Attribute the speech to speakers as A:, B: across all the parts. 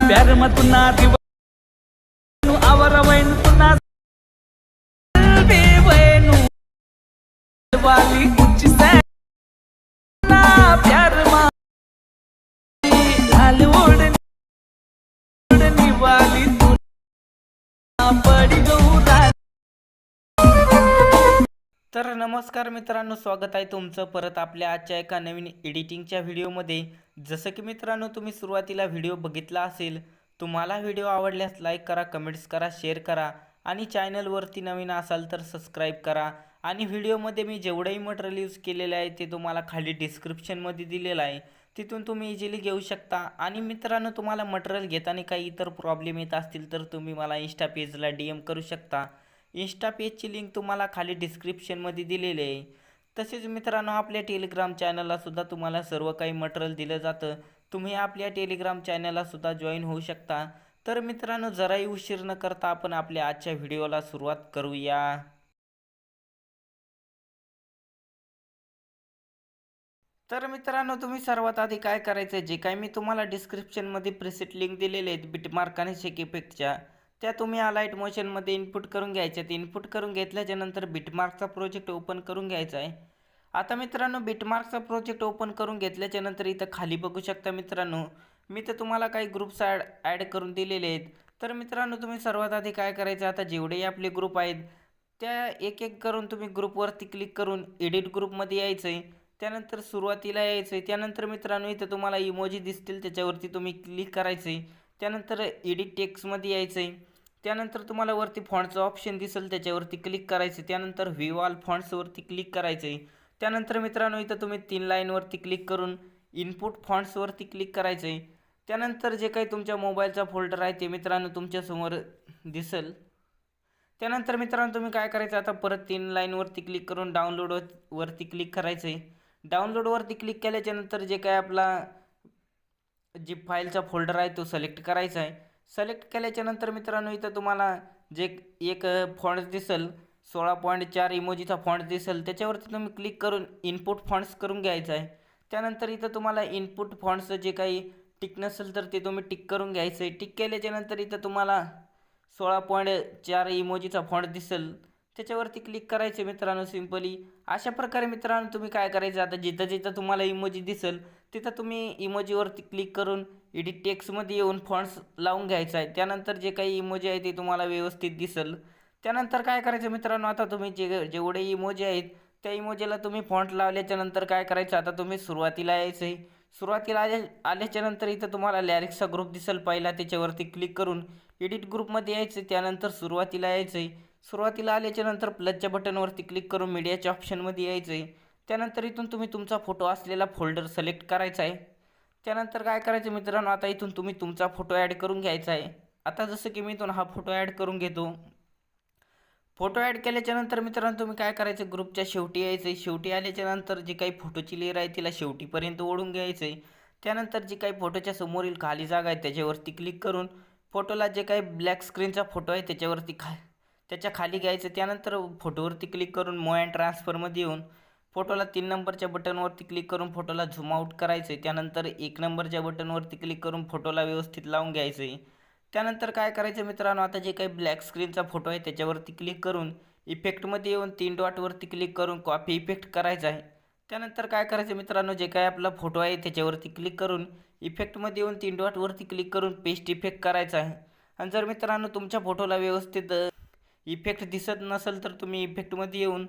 A: प्यार मत पुन्हा दिवनु आवर वैन पुन्हा बेवैनु वाली कुछ से ना प्यार मा लाल ओढणी वाली तू पडी गौरा. तर नमस्कार मित्रांनो, स्वागत आहे तुमचं परत आपल्या आजच्या एका नवीन एडिटिंगच्या व्हिडिओमध्ये. जसं की मित्रांनो तुम्ही सुरुवातीला व्हिडिओ बघितला असेल, तुम्हाला व्हिडिओ आवडल्यास लाईक करा, कमेंट्स करा, शेअर करा आणि चॅनलवरती नवीन असाल तर सबस्क्राईब करा. आणि व्हिडिओमध्ये मी जेवढंही मटेरियल यूज केलेलं आहे ते तुम्हाला खाली डिस्क्रिप्शनमध्ये दिलेलं आहे, तिथून तुम्ही इझिली घेऊ शकता. आणि मित्रांनो तुम्हाला मटेरियल घेताना काही इतर प्रॉब्लेम येत असतील तर तुम्ही मला इंस्टा पेजला DM करू शकता. इंस्टा पेजची लिंक तुम्हाला खाली डिस्क्रिप्शनमध्ये दिलेली आहे. तसेच मित्रांनो आपल्या टेलिग्राम चॅनलला सुद्धा तुम्हाला सर्व काही मटेरियल दिलं जातं, तुम्ही आपल्या टेलिग्राम चॅनलला सुद्धा जॉईन होऊ शकता. तर मित्रांनो जराही उशीर न करता आपण आपल्या आजच्या व्हिडिओला सुरुवात करूया. तर मित्रांनो तुम्ही सर्वात आधी काय करायचं, जे काही मी तुम्हाला डिस्क्रिप्शनमध्ये प्रीसेट लिंक दिलेले आहेत बिटमार्क आणि शेक इफेक्टच्या, त्या तुम्ही अलाइट मोशनमध्ये इनपुट करून घ्यायच्यात. इनपुट करून घेतल्याच्या नंतर बिटमार्कचा प्रोजेक्ट ओपन करून घ्यायचा आहे. आता मित्रांनो बिटमार्कचा प्रोजेक्ट ओपन करून घेतल्याच्या नंतर इथं खाली बघू शकता मित्रांनो, मी तर तुम्हाला काही ग्रुप्स ॲड करून दिलेले आहेत. तर मित्रांनो तुम्ही सर्वात आधी काय करायचं, आता जेवढेही आपले ग्रुप आहेत त्या एक एक करून तुम्ही ग्रुपवरती क्लिक करून एडिट ग्रुपमध्ये यायचं आहे. त्यानंतर सुरुवातीला यायचं आहे. त्यानंतर मित्रांनो इथं तुम्हाला इमोजी दिसतील त्याच्यावरती तुम्ही क्लिक करायचं आहे. त्यानंतर एडिट टेक्स्टमध्ये यायचं आहे. त्यानंतर तुम्हाला वरती फॉन्टचं ऑप्शन दिसेल त्याच्यावरती क्लिक करायचं. त्यानंतर व्ह्यू ऑल फॉन्ट्सवरती क्लिक करायचं आहे. त्यानंतर मित्रांनो इथं तुम्ही 3 लाईनवरती क्लिक करून इनपुट फॉन्ट्सवरती क्लिक करायचं आहे. त्यानंतर जे काही तुमच्या मोबाईलचा फोल्डर आहे ते मित्रांनो तुमच्यासमोर दिसेल. त्यानंतर मित्रांनो तुम्ही काय करायचं, आता परत 3 लाईनवरती क्लिक करून डाउनलोडवरती क्लिक करायचं आहे. डाउनलोडवरती क्लिक केल्याच्यानंतर जे काय आपला जीप फाईलचा फोल्डर आहे तो सिलेक्ट करायचा आहे. सिलेक्ट केल्याच्यानंतर मित्रांनो इथं तुम्हाला जे एक फॉन्ट्स दिसेल 16.4 इमोजीचा फॉन्ट दिसेल त्याच्यावरती तुम्ही क्लिक करून इनपुट फॉन्ट्स करून घ्यायचा आहे. त्यानंतर इथं तुम्हाला इनपुट फॉन्ट्सचं जे काही टिक नसेल तर ते तुम्ही टिक करून घ्यायचं आहे. टिक केल्याच्यानंतर इथं तुम्हाला 16.4 इमोजीचा फॉन्ट दिसेल त्याच्यावरती क्लिक करायचे मित्रांनो सिंपली. अशा प्रकारे मित्रांनो तुम्ही काय करायचं, आता जिथं जिथं तुम्हाला इमोजी दिसेल तिथं तुम्ही इमोजीवरती क्लिक करून एडिट टेक्स्टमध्ये येऊन फॉन्ट्स लावून घ्यायचा आहे. त्यानंतर जे काही इमोजी आहे ते तुम्हाला व्यवस्थित दिसेल. त्यानंतर काय करायचं मित्रांनो, आता तुम्ही जेवढे इमोजी आहेत त्या इमोजीला तुम्ही फॉन्ट लावल्याच्या नंतर काय करायचं, आता तुम्ही सुरुवातीला यायचं आहे. सुरुवातीला आल्याच्या नंतर इथं तुम्हाला लॅरिक्सचा ग्रुप दिसेल पहिला, त्याच्यावरती क्लिक करून एडिट ग्रुपमध्ये यायचं. त्यानंतर सुरुवातीला यायचं आहे. सुरुवातीला आल्याच्या नंतर प्लसच्या बटनवरती क्लिक करून मीडियाच्या ऑप्शनमध्ये यायचं आहे. त्यानंतर इथून तुम्ही तुमचा फोटो असलेला फोल्डर सिलेक्ट करायचा आहे. त्यानंतर काय करायचं मित्रांनो, आता इथून तुम्ही तुमचा फोटो ॲड करून घ्यायचा आहे. आता जसं की मी इथून हा फोटो ॲड करून घेतो. फोटो ॲड केल्याच्यानंतर मित्रांनो तुम्ही काय करायचं, ग्रुपच्या शेवटी यायचं आहे. शेवटी आल्याच्यानंतर जी काही फोटोची लेअर आहे तिला शेवटीपर्यंत ओढून घ्यायचं आहे. त्यानंतर जी काही फोटोच्या समोरील खाली जागा आहे त्याच्यावरती क्लिक करून फोटोला जे काही ब्लॅक स्क्रीनचा फोटो आहे त्याच्यावरती त्याच्या खाली घ्यायचं. त्यानंतर फोटोवरती क्लिक करून मूव अँड ट्रान्सफरमध्ये येऊन फोटोला 3 नंबरच्या बटनवरती क्लिक करून फोटोला झूम आउट करायचं आहे. त्यानंतर 1 नंबरच्या बटनवरती क्लिक करून फोटोला व्यवस्थित लावून घ्यायचं आहे. त्यानंतर काय करायचं मित्रांनो, आता जे काही ब्लॅक स्क्रीनचा फोटो आहे त्याच्यावरती क्लिक करून इफेक्टमध्ये येऊन 3 डॉटवरती क्लिक करून कॉपी इफेक्ट करायचा आहे. त्यानंतर काय करायचं मित्रांनो, जे काही आपला फोटो आहे त्याच्यावरती क्लिक करून इफेक्टमध्ये येऊन 3 डॉटवरती क्लिक करून पेस्ट इफेक्ट करायचा आहे. आणि जर मित्रांनो तुमच्या फोटोला व्यवस्थित इफेक्ट दिसत नसेल तर तुम्ही इफेक्टमध्ये येऊन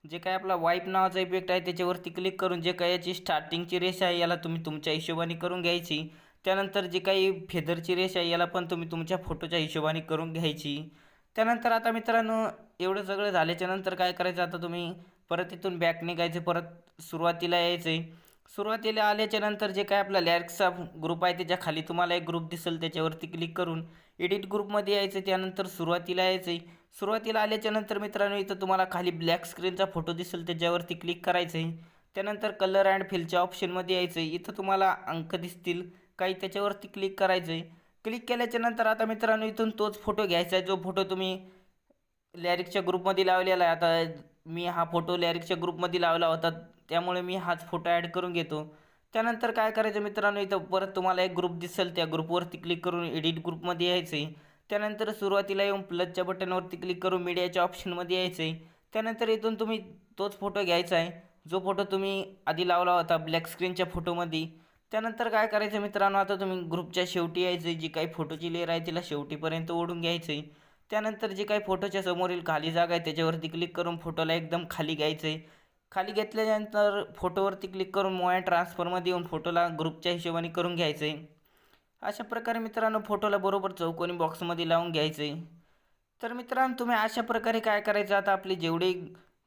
A: जे काय आपला वाईप नावाचा इफेक्ट आहे त्याच्यावरती क्लिक करून जे काही याची स्टार्टिंगची रेषा आहे याला तुम्ही तुमच्या हिशोबाने करून घ्यायची. त्यानंतर जी काही फेदरची रेषा आहे याला पण तुम्ही तुमच्या फोटोच्या हिशोबाने करून घ्यायची. त्यानंतर आता मित्रांनो एवढं सगळं झाल्याच्यानंतर काय करायचं, आता तुम्ही परत इथून बॅक निघायचं, परत सुरुवातीला यायचं आहे. सुरुवातीला आल्याच्यानंतर जे काय आपला लॅरिक्सचा ग्रुप आहे त्याच्या खाली तुम्हाला एक ग्रुप दिसेल त्याच्यावरती क्लिक करून एडिट ग्रुपमध्ये यायचं. त्यानंतर सुरुवातीला यायचं आहे. सुरुवातीला आल्याच्यानंतर मित्रांनो इथं तुम्हाला खाली ब्लॅक स्क्रीनचा फोटो दिसेल त्याच्यावरती क्लिक करायचं आहे. त्यानंतर कलर अँड फिलच्या ऑप्शनमध्ये यायचं आहे. इथं तुम्हाला अंक दिसतील काही, त्याच्यावरती क्लिक करायचं आहे. क्लिक केल्याच्यानंतर आता मित्रांनो इथून तोच फोटो घ्यायचा आहे जो फोटो तुम्ही लॅरिक्सच्या ग्रुपमध्ये लावलेला आहे. आता मी हा फोटो लॅरिक्सच्या ग्रुपमध्ये लावला होता त्यामुळे मी हाच फोटो ॲड करून घेतो. त्यानंतर काय करायचं मित्रांनो, इथं परत तुम्हाला एक ग्रुप दिसेल, त्या ग्रुपवरती क्लिक करून एडिट ग्रुपमध्ये यायचं आहे. त्यानंतर सुरुवातीला येऊन प्लसच्या बटनवरती क्लिक करून मीडियाच्या ऑप्शनमध्ये यायचं आहे. त्यानंतर इथून तुम्ही तोच फोटो घ्यायचा आहे, जो फोटो तुम्ही आधी लावला होता ब्लॅक स्क्रीनच्या फोटोमध्ये. त्यानंतर काय करायचं मित्रांनो, आता तुम्ही ग्रुपच्या शेवटी यायचं आहे, जी काही फोटोची लेअर आहे तिला शेवटीपर्यंत ओढून घ्यायचं आहे. त्यानंतर जे काही फोटोच्या समोरील खाली जागा आहे त्याच्यावरती क्लिक करून फोटोला एकदम खाली घ्यायचं आहे. खाली घेतल्यानंतर फोटोवरती क्लिक करून मोया ट्रान्सफरमध्ये येऊन फोटोला ग्रुपच्या हिशोबाने करून घ्यायचं आहे. अशा प्रकारे मित्रांनो फोटोला बरोबर चौकोनी बॉक्समध्ये लावून घ्यायचं आहे. तर मित्रांनो तुम्ही अशा प्रकारे काय करायचं, आता आपले जेवढे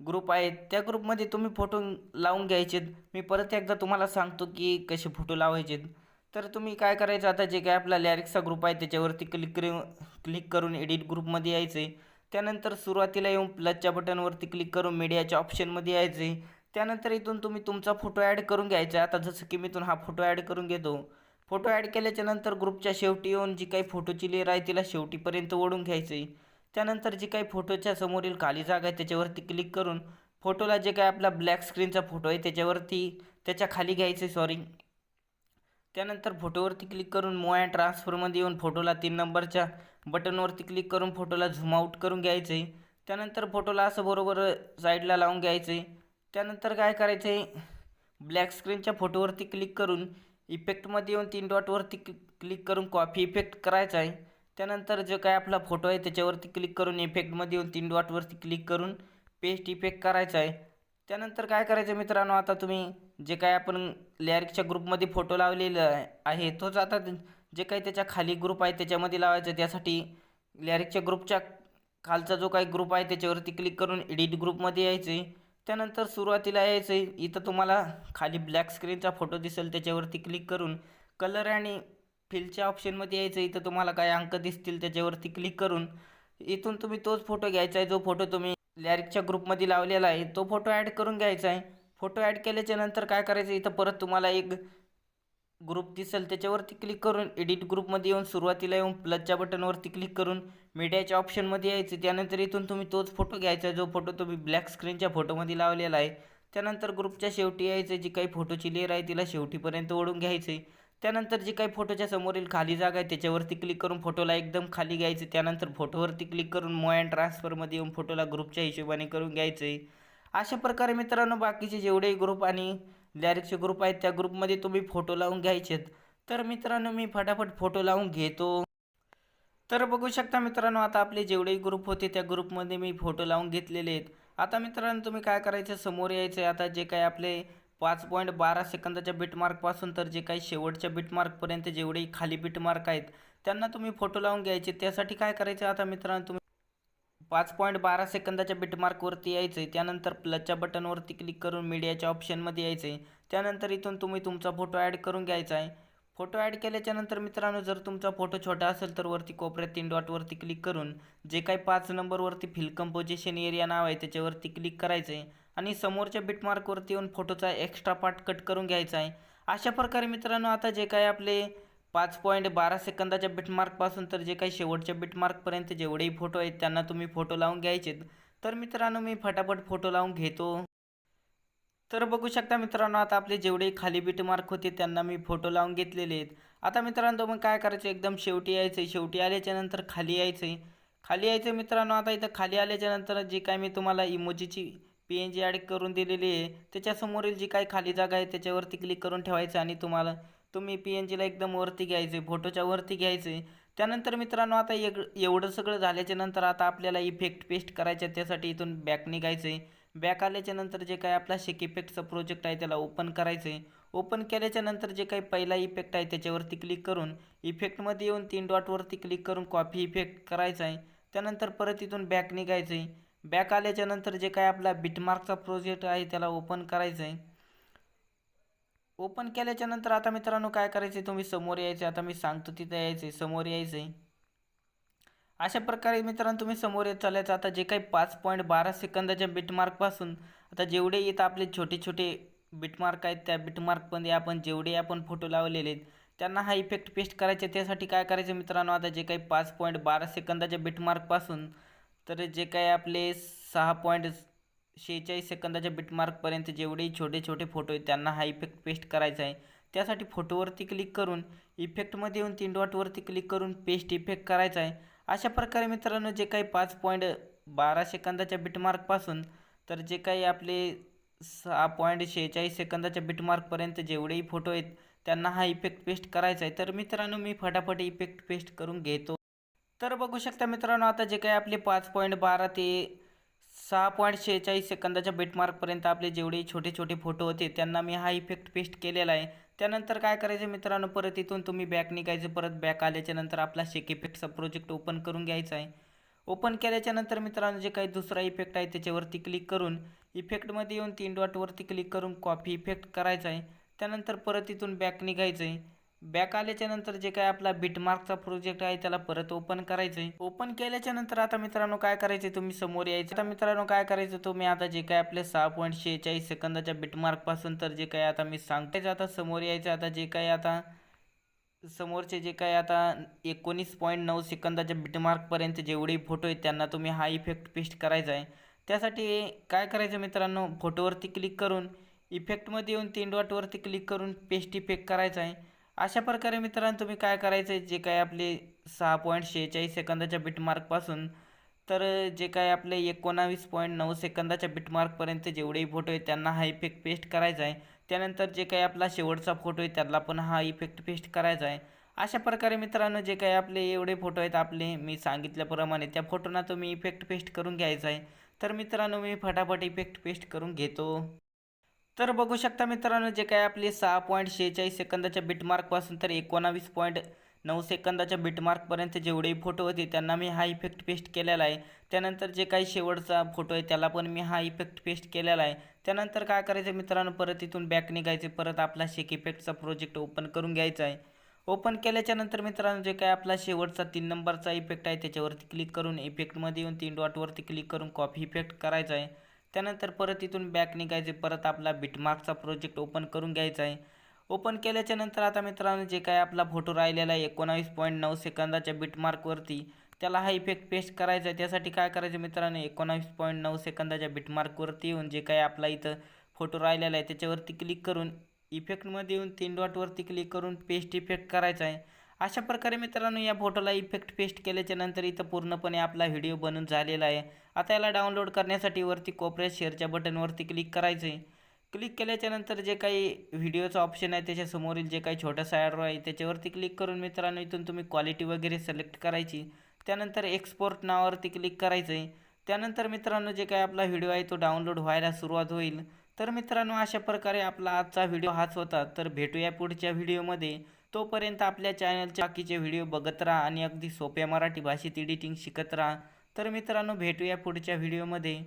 A: ग्रुप आहेत त्या ग्रुपमध्ये तुम्ही फोटो लावून घ्यायचेत. मी परत एकदा तुम्हाला सांगतो की कसे फोटो लावायचेत. तर तुम्ही काय करायचं, आता जे काय आपला लॅरिक्सचा ग्रुप आहे त्याच्यावरती क्लिक करून एडिट ग्रुपमध्ये यायचं आहे. त्यानंतर सुरुवातीला येऊन प्लसच्या बटनवरती क्लिक करून मीडियाच्या ऑप्शनमध्ये यायचं आहे. त्यानंतर इथून तुम्ही तुमचा फोटो ॲड करून घ्यायचा. आता जसं की मी इथून हा फोटो ॲड करून घेतो. फोटो ॲड केल्याच्या नंतर ग्रुपच्या शेवटी येऊन जी काही फोटोची लेअर आहे तिला शेवटीपर्यंत ओढून घ्यायचं आहे. त्यानंतर जी काही फोटोच्या समोरील खाली जागा आहे त्याच्यावरती क्लिक करून फोटोला जे काय आपला ब्लॅक स्क्रीनचा फोटो आहे त्याच्यावरती त्याच्या खाली घ्यायचं आहे, सॉरी. त्यानंतर फोटोवरती क्लिक करून मोया ट्रान्सफरमध्ये येऊन फोटोला 3 नंबरच्या बटनवरती क्लिक करून फोटोला झूम आऊट करून घ्यायचं आहे. त्यानंतर फोटोला असं बरोबर साईडला लावून घ्यायचं आहे. त्यानंतर काय करायचं आहे, ब्लॅक स्क्रीनच्या फोटोवरती क्लिक करून इफेक्टमध्ये येऊन 3 डॉटवरती क्लिक करून कॉपी इफेक्ट करायचा आहे. त्यानंतर जो काय आपला फोटो आहे त्याच्यावरती क्लिक करून इफेक्टमध्ये येऊन 3 डॉटवरती क्लिक करून पेस्ट इफेक्ट करायचा आहे. त्यानंतर काय करायचं मित्रांनो, आता तुम्ही जे काय आपण लॅरिक्सच्या ग्रुपमध्ये फोटो लावलेला आहे तोच आता जे काही त्याच्या खाली ग्रुप आहे त्याच्यामध्ये लावायचं. त्यासाठी लॅरिक्सच्या ग्रुपच्या खालचा जो काही ग्रुप आहे त्याच्यावरती क्लिक करून एडिट ग्रुपमध्ये यायचं आहे. त्यानंतर सुरुवातीला यायचं आहे, इथं तुम्हाला खाली ब्लॅक स्क्रीनचा फोटो दिसेल त्याच्यावरती क्लिक करून कलर आणि फिलच्या ऑप्शनमध्ये यायचं. इथं तुम्हाला काय अंक दिसतील त्याच्यावरती क्लिक करून इथून तुम्ही तोच फोटो घ्यायचा आहे, जो फोटो तुम्ही लॅरिक्सच्या ग्रुपमध्ये लावलेला आहे तो फोटो ॲड करून घ्यायचा आहे. फोटो ॲड केल्याच्या नंतर काय करायचं, इथं परत तुम्हाला एक ग्रुप दिसेल त्याच्यावरती क्लिक करून एडिट ग्रुपमध्ये येऊन सुरुवातीला येऊन प्लसच्या बटनवरती क्लिक करून मीडियाच्या ऑप्शनमध्ये यायचं. त्यानंतर इथून तुम्ही तोच फोटो घ्यायचा, जो फोटो तुम्ही ब्लॅक स्क्रीनच्या फोटोमध्ये लावलेला आहे. त्यानंतर ग्रुपच्या शेवटी यायचं, जी काही फोटोची लेअर आहे तिला शेवटीपर्यंत ओढून घ्यायचे. त्यानंतर जी काही फोटोच्या समोरील खाली जागा आहे त्याच्यावरती क्लिक करून फोटोला एकदम खाली घ्यायचे. त्यानंतर फोटोवरती क्लिक करून मूव अँड ट्रान्सफरमध्ये येऊन फोटोला ग्रुपच्या हिशोबाने करून घ्यायचे. अशा प्रकारे मित्रांनो बाकीचे जेवढेही ग्रुप आणि लॅरिक्सचे ग्रुप आहेत त्या ग्रुपमध्ये तुम्ही फोटो लावून घ्यायचेत. तर मित्रांनो मी फटाफट फोटो लावून घेतो. तर बघू शकता मित्रांनो, आता आपले जेवढेही ग्रुप होते त्या ग्रुपमध्ये मी फोटो लावून घेतलेले आहेत. आता मित्रांनो तुम्ही काय करायचं, समोर यायचं आहे. आता जे काही आपले 5.12 सेकंदाच्या बिटमार्कपासून तर जे काही शेवटच्या बिटमार्कपर्यंत जेवढेही खाली बिटमार्क आहेत त्यांना तुम्ही फोटो लावून घ्यायचे. त्यासाठी काय करायचं, आता मित्रांनो तुम्ही 5.12 सेकंदाच्या बिटमार्कवरती यायचं आहे. त्यानंतर प्लसच्या बटनवरती क्लिक करून मीडियाच्या ऑप्शनमध्ये यायचं आहे. त्यानंतर इथून तुम्ही तुमचा फोटो ॲड करून घ्यायचा आहे. फोटो ॲड केल्याच्यानंतर मित्रांनो जर तुमचा फोटो छोटा असेल तर वरती कोपऱ्यात 3 डॉटवरती क्लिक करून जे काही 5 नंबरवरती फिल कंपोजिशन एरिया नाव आहे त्याच्यावरती क्लिक करायचं आहे आणि समोरच्या बिटमार्कवरती येऊन फोटोचा एक्स्ट्रा पार्ट कट करून घ्यायचा आहे. अशा प्रकारे मित्रांनो आता जे काही आपले 5.12 सेकंदाच्या बिटमार्कपासून तर जे काही शेवटच्या बिटमार्कपर्यंत जेवढेही फोटो आहेत त्यांना तुम्ही फोटो लावून घ्यायचेत. तर मित्रांनो मी फटाफट फोटो लावून घेतो. तर बघू शकता मित्रांनो, आता आपले जेवढे खाली बिटमार्क होते त्यांना मी फोटो लावून घेतलेले आहेत. आता मित्रांनो मग काय करायचं, एकदम शेवटी यायचं आहे. शेवटी आल्याच्यानंतर खाली यायचं आहे. खाली यायचं मित्रांनो, आता इथं खाली आल्याच्यानंतर जी काय मी तुम्हाला इमोजीची PNG ॲड करून दिलेली आहे त्याच्यासमोरील जी काही खाली जागा आहे त्याच्यावरती क्लिक करून ठेवायचं आणि तुम्ही PNGला एकदम वरती घ्यायचे, फोटोच्या वरती घ्यायचे. त्यानंतर मित्रांनो आता एवढं सगळं झाल्याच्यानंतर आता आपल्याला इफेक्ट पेस्ट करायचे, त्यासाठी इथून बॅक निघायचं आहे. बॅक आल्याच्या नंतर जे काही आपला शेक इफेक्टचा प्रोजेक्ट आहे त्याला ओपन करायचं आहे. ओपन केल्याच्या नंतर जे काही पहिला इफेक्ट आहे त्याच्यावरती क्लिक करून इफेक्टमध्ये येऊन 3 डॉटवरती क्लिक करून कॉपी इफेक्ट करायचा आहे. त्यानंतर परत इथून बॅक निघायचं आहे. बॅक आल्याच्या नंतर जे काही आपला बिटमार्कचा प्रोजेक्ट आहे त्याला ओपन करायचं आहे. ओपन केल्याच्या नंतर आता मित्रांनो काय करायचं, तुम्ही समोर यायचं. आता मी सांगतो तिथं यायचं, समोर यायचं. अशा प्रकारे मित्रांनो तुम्ही समोर येत चालायचं. आता जे काही 5.12 सेकंदाच्या बिटमार्कपासून आता जेवढे येत आपले छोटे छोटे बिटमार्क आहेत त्या बिटमार्कमध्ये आपण फोटो लावलेले आहेत त्यांना हा इफेक्ट पेस्ट करायचे. त्यासाठी काय करायचं मित्रांनो, आता जे काही 5.12 सेकंदाच्या बिटमार्कपासून तर जे काही आपले 6.46 सेकंदाच्या बिटमार्कपर्यंत जेवढेही छोटे छोटे फोटो आहेत त्यांना हा इफेक्ट पेस्ट करायचा आहे. त्यासाठी फोटोवरती क्लिक करून इफेक्टमध्ये येऊन 3 डॉटवरती क्लिक करून पेस्ट इफेक्ट करायचा आहे. अशा प्रकारे मित्रांनो जे काही 5.12 सेकंदाच्या बिटमार्कपासून तर जे काही आपले 6.46 सेकंदाच्या बिटमार्कपर्यंत जेवढेही फोटो आहेत त्यांना हा इफेक्ट पेस्ट करायचा आहे. तर मित्रांनो मी फटाफट इफेक्ट पेस्ट करून घेतो. तर बघू शकता मित्रांनो आता जे काही आपले 5.12 ते 6.46 सेकंदाच्या बिटमार्कपर्यंत आपले जेवढे छोटे छोटे फोटो होते त्यांना मी हा इफेक्ट पेस्ट केलेला आहे. त्यानंतर काय करायचं मित्रांनो, परत इथून तुम्ही बॅक निघायचं. परत बॅक आल्याच्या नंतर आपला शेक इफेक्टचा प्रोजेक्ट ओपन करून घ्यायचा आहे. ओपन केल्याच्या नंतर मित्रांनो जे काही दुसरा इफेक्ट आहे त्याच्यावरती क्लिक करून इफेक्टमध्ये येऊन 3 डॉटवरती क्लिक करून कॉपी इफेक्ट करायचा आहे. त्यानंतर परत इथून बॅक निघायचं आहे. बॅक आल्याच्या नंतर जे काय आपला बिटमार्कचा प्रोजेक्ट आहे त्याला परत ओपन करायचं आहे. ओपन केल्याच्या नंतर आता मित्रांनो काय करायचं, तुम्ही समोर यायचं. आता मित्रांनो काय करायचं, तुम्ही आता जे काय आपले 6.46 सेकंदाच्या बिटमार्कपासून तर जे काय आता मी सांगतेच, आता समोर यायचं. आता जे काय आता समोरचे जे काय आता 19.9 सेकंदाच्या बिटमार्कपर्यंत जेवढे फोटो आहेत त्यांना तुम्ही हा इफेक्ट पेस्ट करायचा आहे. त्यासाठी काय करायचं मित्रांनो, फोटोवरती क्लिक करून इफेक्टमध्ये येऊन 3 डॉटवरती क्लिक करून पेस्ट इफेक्ट करायचा आहे. अशा प्रकारे मित्रांनो तुम्ही काय करायचं आहे, जे काय आपले 6.46 सेकंदाच्या बिटमार्कपासून तर जे काय आपले 19.9 सेकंदाच्या बिटमार्कपर्यंत जेवढेही फोटो आहेत त्यांना हा इफेक्ट पेस्ट करायचा आहे. त्यानंतर जे काही आपला शेवटचा फोटो आहे त्याला पण हा इफेक्ट पेस्ट करायचा आहे. अशा प्रकारे मित्रांनो जे काही आपले एवढे फोटो आहेत आपले मी सांगितल्याप्रमाणे त्या फोटोंना तुम्ही इफेक्ट पेस्ट करून घ्यायचा आहे. तर मित्रांनो मी फटाफट इफेक्ट पेस्ट करून घेतो. तर बघू शकता मित्रांनो जे काय आपले 6.46 सेकंदाच्या बिटमार्कपासून तर 19.9 सेकंदाच्या बिटमार्कपर्यंत जेवढेही फोटो होते त्यांना मी हा इफेक्ट पेस्ट केलेला आहे. त्यानंतर जे काही शेवटचा फोटो आहे त्याला पण मी हा इफेक्ट पेस्ट केलेला आहे. त्यानंतर काय करायचं मित्रांनो, परत इथून बॅक निघायचे. परत आपला शेक इफेक्टचा प्रोजेक्ट ओपन करून घ्यायचा आहे. ओपन केल्याच्या नंतर मित्रांनो जे काय आपला शेवटचा 3 नंबरचा इफेक्ट आहे त्याच्यावरती क्लिक करून इफेक्टमध्ये येऊन 3 डॉटवरती क्लिक करून कॉपी इफेक्ट करायचा आहे. त्यानंतर परत इथून बॅक निघायचे. परत आपला बिटमार्कचा प्रोजेक्ट ओपन करून घ्यायचा आहे. ओपन केल्याच्या नंतर आता मित्रांनो जे काय आपला फोटो राहिलेला आहे 19.9 सेकंदाच्या बिटमार्कवरती त्याला हा इफेक्ट पेस्ट करायचा आहे. त्यासाठी काय करायचं मित्रांनो, 19.9 सेकंदाच्या बिटमार्कवरती येऊन जे काय आपला इथं फोटो राहिलेला आहे त्याच्यावरती क्लिक करून इफेक्टमध्ये येऊन 3 डॉटवरती क्लिक करून पेस्ट इफेक्ट करायचा आहे. अशा प्रकारे मित्रांनो या फोटोला इफेक्ट पेस्ट केल्याच्या नंतर इथं पूर्णपणे आपला व्हिडिओ बनून झालेला आहे. आता याला डाउनलोड करण्यासाठी वरती कोपऱ्यात शेअरच्या बटनवरती क्लिक करायचं आहे. क्लिक केल्याच्या नंतर जे काही व्हिडिओचा ऑप्शन आहे त्याच्यासमोरील जे काही छोटासा ॲरो आहे त्याच्यावरती क्लिक करून मित्रांनो इथून तुम्ही क्वालिटी वगैरे सिलेक्ट करायची. त्यानंतर एक्सपोर्ट नावावरती क्लिक करायचं आहे. त्यानंतर मित्रांनो जे काही आपला व्हिडिओ आहे तो डाउनलोड व्हायला सुरुवात होईल. तर मित्रांनो अशा प्रकारे आपला आजचा व्हिडिओ हाच होता. तर भेटूया पुढच्या व्हिडिओमध्ये. तोपर्यंत आपल्या चॅनलचे बाकीचे व्हिडिओ बघत राहा आणि अगदी सोप्या मराठी भाषेत एडिटिंग शिकत राहा. तर मित्रांनो भेटूया पुढच्या व्हिडिओमध्ये.